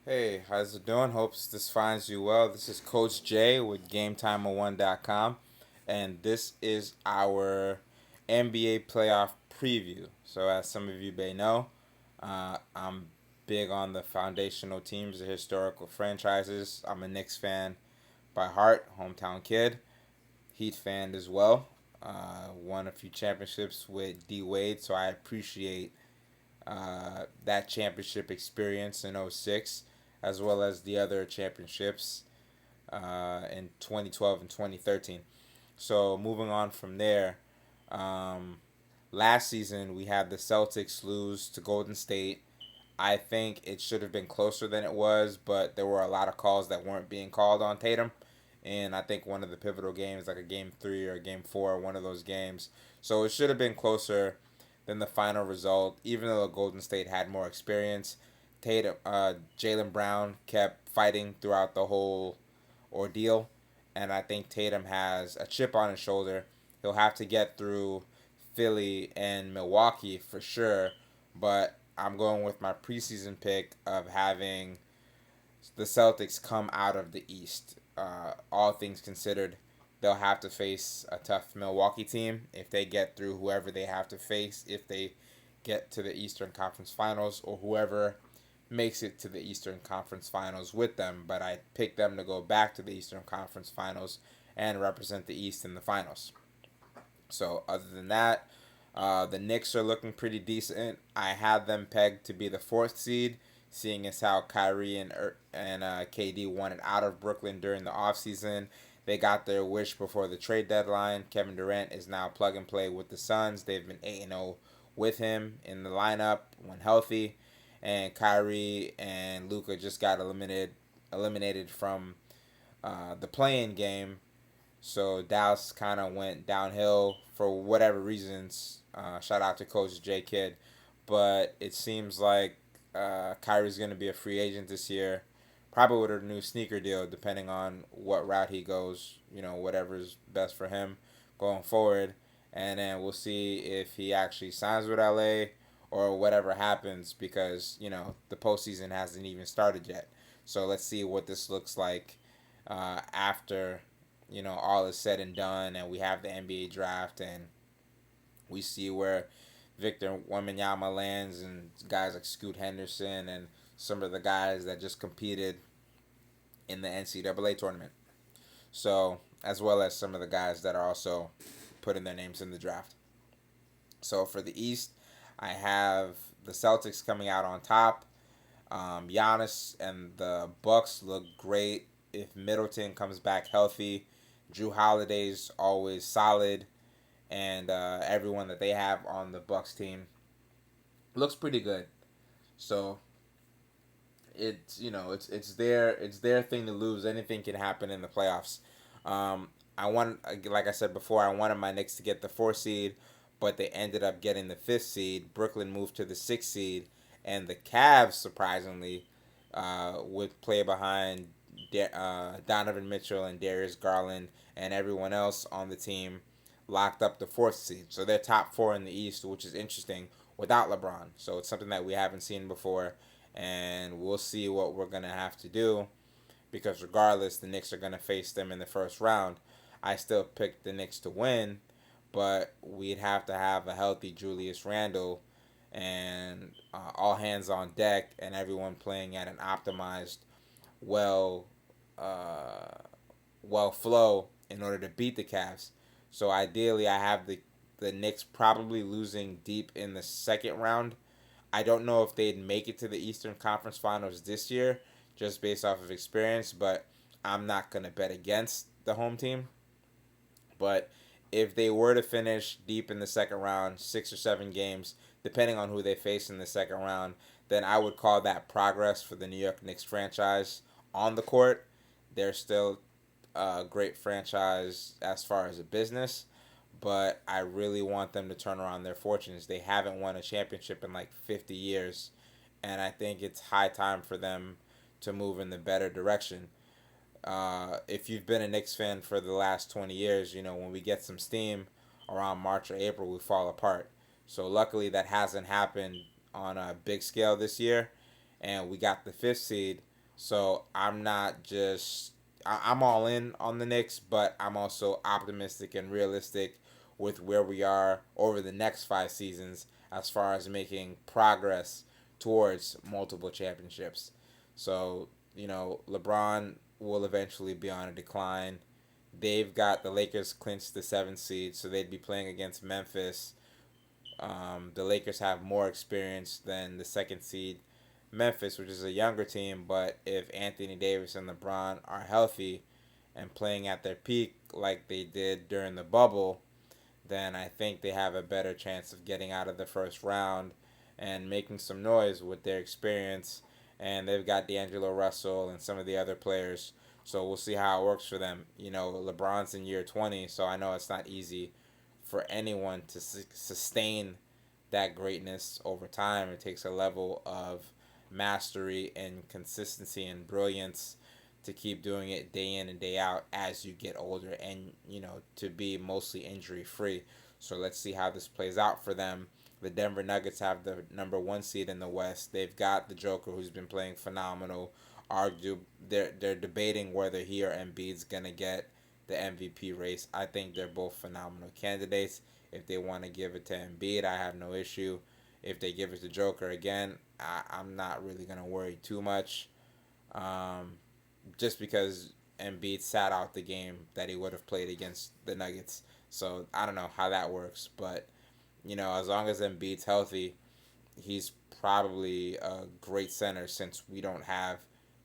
Hey, how's it doing? Hopes this finds you well. This is Coach Jay with GameTime01.com, and this is our NBA playoff preview. So, as some of you may know, I'm big on the foundational teams, the historical franchises. I'm a Knicks fan by heart, hometown kid, Heat fan as well. Won a few championships with D Wade, so I appreciate that championship experience in '06, as well as the other championships in 2012 and 2013. So moving on from there, um, last season we had the Celtics lose to Golden State. I think it should have been closer than it was, but there were a lot of calls that weren't being called on Tatum. And I think one of the pivotal games, like a game three or a game four, one of those games. So it should have been closer than the final result, even though Golden State had more experience. Jaylen Brown kept fighting throughout the whole ordeal, and I think Tatum has a chip on his shoulder. He'll have to get through Philly and Milwaukee for sure, but I'm going with my preseason pick of having the Celtics come out of the East. All things considered, they'll have to face a tough Milwaukee team if they get through whoever they have to face, if they get to the Eastern Conference Finals, or whoever makes it to the Eastern Conference Finals with them. But I picked them to go back to the Eastern Conference Finals and represent the East in the finals. So, other than that, the Knicks are looking pretty decent. I had them pegged to be the fourth seed, seeing as how Kyrie and KD wanted out of Brooklyn during the offseason. They got their wish before the trade deadline. Kevin Durant is now plug and play with the Suns. They've been 8-0 with him in the lineup when healthy. And Kyrie and Luka just got eliminated from the playing game, so Dallas kind of went downhill for whatever reasons. Shout out to Coach J Kidd, but it seems like Kyrie's going to be a free agent this year, probably with a new sneaker deal, depending on what route he goes. Whatever's best for him going forward, and then we'll see if he actually signs with LA or whatever happens because the postseason hasn't even started yet. So let's see what this looks like after all is said and done, and we have the NBA draft, and we see where Victor Wembanyama lands, and guys like Scoot Henderson, and some of the guys that just competed in the NCAA tournament. So as well as some of the guys that are also putting their names in the draft. So for the East, I have the Celtics coming out on top. Giannis and the Bucks look great. If Middleton comes back healthy, Drew Holiday's always solid, and everyone that they have on the Bucks team looks pretty good. So it's their thing to lose. Anything can happen in the playoffs. I want, like I said before, I wanted my Knicks to get the 4th seed, but they ended up getting the 5th seed. Brooklyn moved to the 6th seed, and the Cavs surprisingly would play behind Donovan Mitchell and Darius Garland and everyone else on the team locked up the 4th seed. So they're top four in the East, which is interesting without LeBron. So it's something that we haven't seen before, and we'll see what we're gonna have to do because regardless, the Knicks are gonna face them in the first round. I still picked the Knicks to win, but we'd have to have a healthy Julius Randle and all hands on deck and everyone playing at an optimized, well, uh, well flow in order to beat the Cavs. So ideally, I have the Knicks probably losing deep in the second round. I don't know if they'd make it to the Eastern Conference Finals this year, just based off of experience. But I'm not gonna bet against the home team. But if they were to finish deep in the second round, 6 or 7 games, depending on who they face in the second round, then I would call that progress for the New York Knicks franchise on the court. They're still a great franchise as far as a business, but I really want them to turn around their fortunes. They haven't won a championship in like 50 years, and I think it's high time for them to move in the better direction. If you've been a Knicks fan for the last 20 years, when we get some steam around March or April, we fall apart. So luckily that hasn't happened on a big scale this year, and we got the 5th seed. So I'm not just I'm all in on the Knicks, but I'm also optimistic and realistic with where we are over the next 5 seasons as far as making progress towards multiple championships. So, LeBron will eventually be on a decline. They've got the Lakers clinched the 7th seed, so they'd be playing against Memphis. The Lakers have more experience than the 2nd seed Memphis, which is a younger team. But if Anthony Davis and LeBron are healthy and playing at their peak like they did during the bubble, then I think they have a better chance of getting out of the first round and making some noise with their experience. And they've got D'Angelo Russell and some of the other players. So we'll see how it works for them. LeBron's in year 20, so I know it's not easy for anyone to sustain that greatness over time. It takes a level of mastery and consistency and brilliance to keep doing it day in and day out as you get older, and to be mostly injury free. So let's see how this plays out for them. The Denver Nuggets have the number 1 seed in the West. They've got the Joker, who's been playing phenomenal. They're debating whether he or Embiid's gonna get the MVP race. I think they're both phenomenal candidates. If they want to give it to Embiid, I have no issue. If they give it to Joker again, I'm not really gonna worry too much. Um, just because Embiid sat out the game that he would have played against the Nuggets. So I don't know how that works, but as long as Embiid's healthy, he's probably a great center since we don't have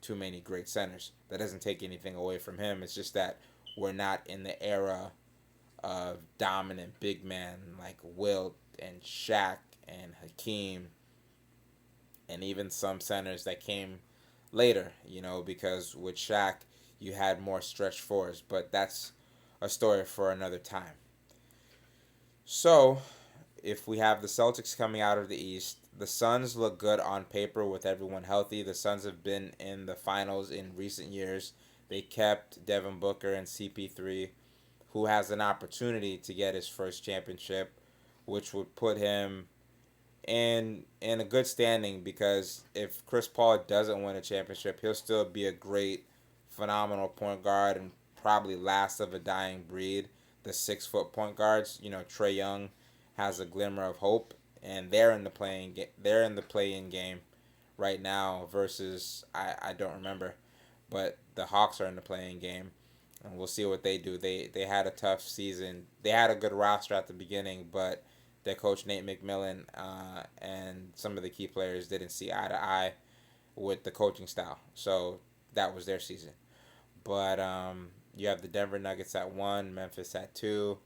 too many great centers. That doesn't take anything away from him. It's just that we're not in the era of dominant big men like Wilt and Shaq and Hakeem and even some centers that came later, because with Shaq, you had more stretch fours, but that's a story for another time. So, if we have the Celtics coming out of the East, the Suns look good on paper with everyone healthy. The Suns have been in the finals in recent years. They kept Devin Booker and CP3, who has an opportunity to get his first championship, which would put him in a good standing, because if Chris Paul doesn't win a championship, he'll still be a great, phenomenal point guard and probably last of a dying breed. The 6 foot point guards, Trae Young has a glimmer of hope, and they're in the play-in game right now versus I don't remember, but the Hawks are in the play-in game, and we'll see what they do. They had a tough season. They had a good roster at the beginning, but their coach Nate McMillan and some of the key players didn't see eye to eye with the coaching style. So that was their season. But you have the Denver Nuggets at 1, Memphis at 2.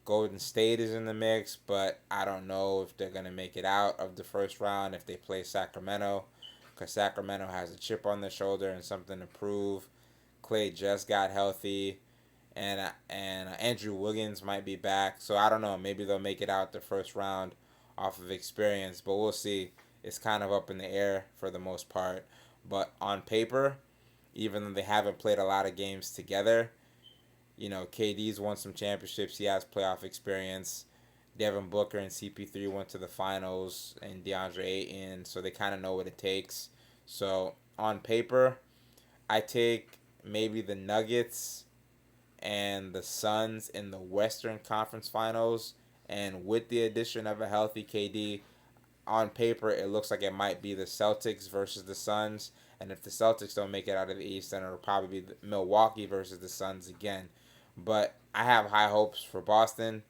Golden State is in the mix, but I don't know if they're going to make it out of the first round if they play Sacramento, because Sacramento has a chip on their shoulder and something to prove. Clay just got healthy, and Andrew Wiggins might be back. So I don't know. Maybe they'll make it out the first round off of experience, but we'll see. It's kind of up in the air for the most part. But on paper, even though they haven't played a lot of games together, KD's won some championships. He has playoff experience. Devin Booker and CP3 went to the finals, and DeAndre Ayton, so they kind of know what it takes. So on paper, I take maybe the Nuggets and the Suns in the Western Conference Finals, and with the addition of a healthy KD, on paper it looks like it might be the Celtics versus the Suns, and if the Celtics don't make it out of the East, then it'll probably be Milwaukee versus the Suns again. But I have high hopes for Boston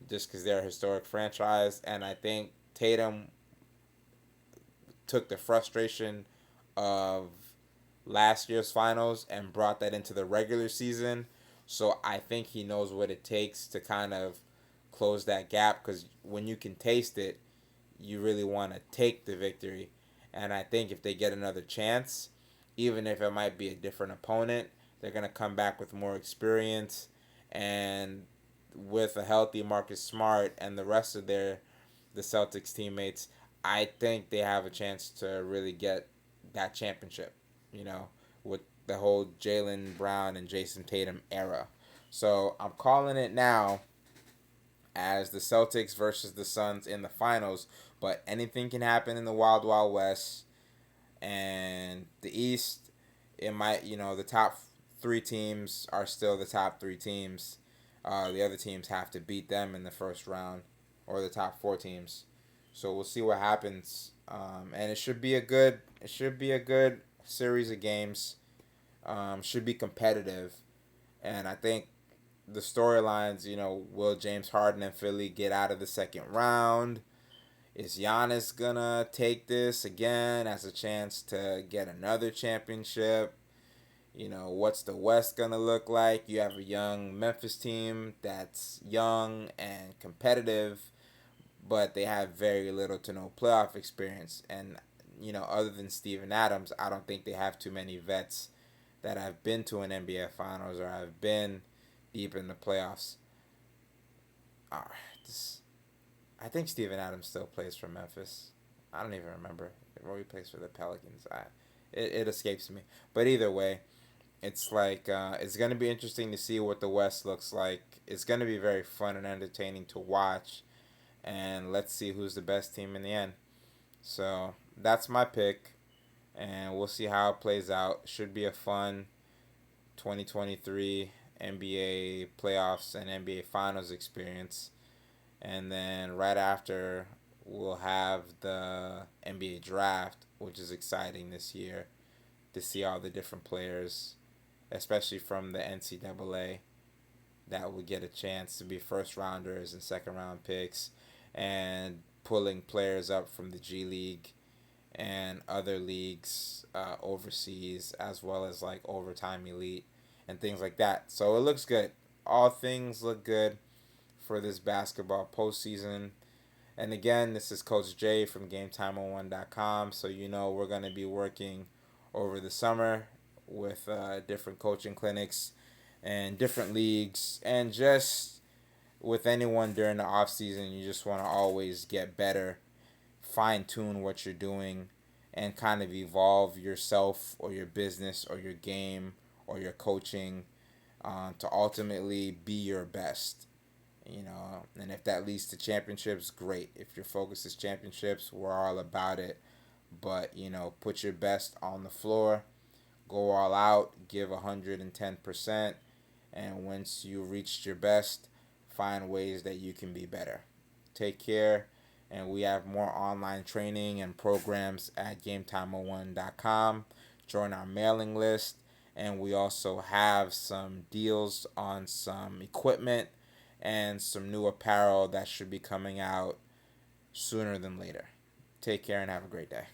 just because they're a historic franchise, and I think Tatum took the frustration of last year's finals and brought that into the regular season. So I think he knows what it takes to kind of close that gap, because when you can taste it, you really want to take the victory. And I think if they get another chance, even if it might be a different opponent, they're going to come back with more experience, and with a healthy Marcus Smart and the rest of the Celtics teammates, I think they have a chance to really get that championship, with the whole Jaylen Brown and Jason Tatum era. So I'm calling it now as the Celtics versus the Suns in the finals, but anything can happen in the Wild Wild West, and the the East, it might, the top three teams are still the top three teams. The other teams have to beat them in the first round, or the top four teams. So we'll see what happens. And it should be a good series of games. Should be competitive, and I think the storylines, will James Harden and Philly get out of the second round? Is Giannis gonna take this again as a chance to get another championship? What's the West gonna look like? You have a young Memphis team that's young and competitive, but they have very little to no playoff experience. And, other than Steven Adams, I don't think they have too many vets that have been to an NBA Finals or have been deep in the playoffs. Uh, this, I think Steven Adams still plays for Memphis. I don't even remember where he plays for the Pelicans. It escapes me. But either way, it's like it's going to be interesting to see what the West looks like. It's going to be very fun and entertaining to watch. And let's see who's the best team in the end. So that's my pick. And we'll see how it plays out. Should be a fun 2023 NBA playoffs and NBA Finals experience. And then right after, we'll have the NBA draft, which is exciting this year to see all the different players, especially from the NCAA, that will get a chance to be first rounders and second round picks, and pulling players up from the G League and other leagues overseas, as well as like Overtime Elite and things like that. So it looks good. All things look good for this basketball postseason. And again, this is Coach Jay from GameTime01.com. So we're going to be working over the summer with different coaching clinics and different leagues, and just with anyone during the off season. You just want to always get better, fine tune what you're doing, and kind of evolve yourself or your business or your game or your coaching to ultimately be your best. And if that leads to championships, great. If your focus is championships, we're all about it. But put your best on the floor, go all out, give 110%, and once you reached your best, find ways that you can be better. Take care, and we have more online training and programs at GameTime01.com. Join our mailing list, and we also have some deals on some equipment and some new apparel that should be coming out sooner than later. Take care and have a great day.